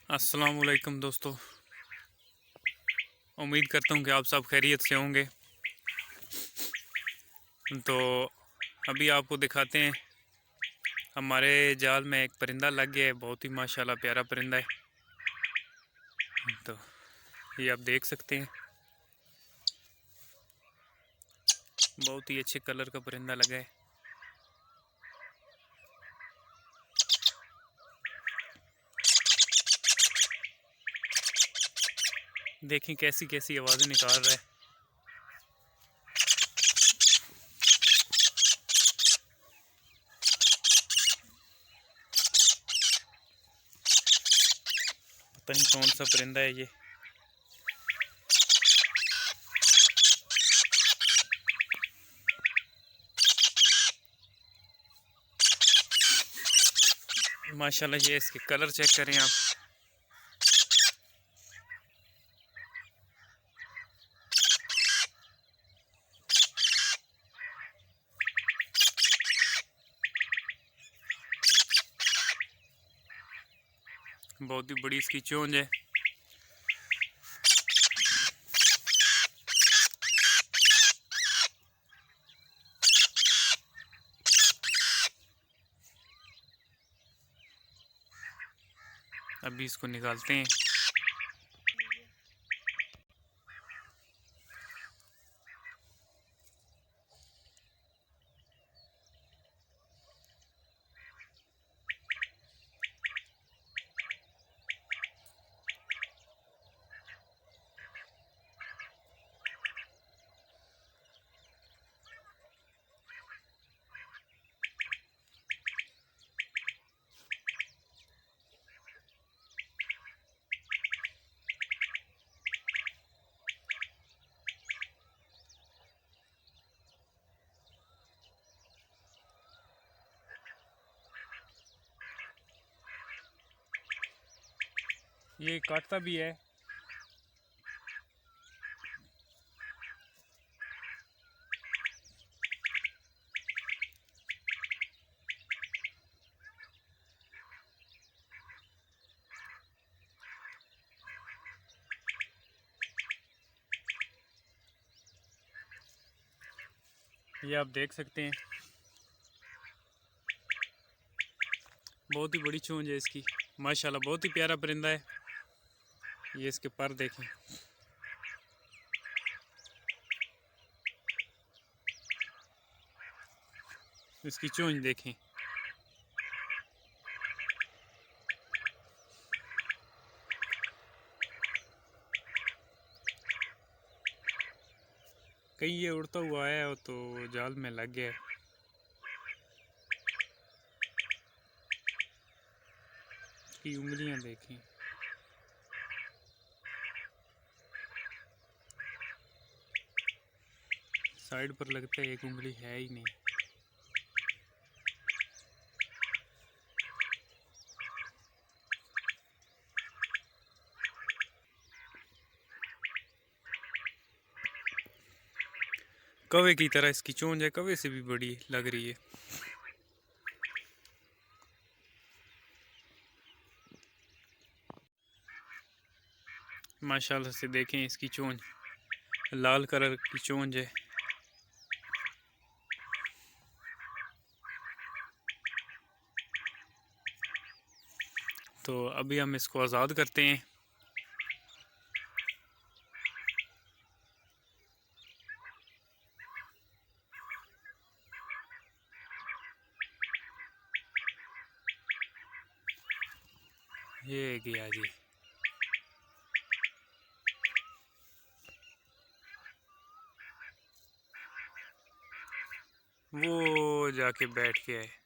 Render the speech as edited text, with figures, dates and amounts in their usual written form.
अस्सलाम वालेकुम दोस्तों, उम्मीद करता हूँ कि आप सब खैरियत से होंगे। तो अभी आपको दिखाते हैं, हमारे जाल में एक परिंदा लग गया है। बहुत ही माशाल्लाह प्यारा परिंदा है। तो ये आप देख सकते हैं, बहुत ही अच्छे कलर का परिंदा लगा है। देखें कैसी कैसी आवाज़ें निकाल रहा है। पता नहीं कौन सा परिंदा है ये। माशाल्लाह, ये इसके कलर चेक करें आप। बहुत ही बड़ी इसकी चोंच है। अभी इसको निकालते हैं। ये काटता भी है। ये आप देख सकते हैं, बहुत ही बड़ी चोंच है इसकी। माशाल्लाह बहुत ही प्यारा परिंदा है। ये इसके पर देखें। इसकी चोंच देखें। कहीं ये उड़ता हुआ आया हो तो जाल में लग गया है। इसकी उंगलियां देखें। साइड पर लगता है एक उंगली है ही नहीं। कौवे की तरह इसकी चोंच है, कौवे से भी बड़ी लग रही है। माशाल्लाह से देखें इसकी चोंच, लाल कलर की चोंच है। तो अभी हम इसको आज़ाद करते हैं। ये गया जी। वो जाके बैठ के आए।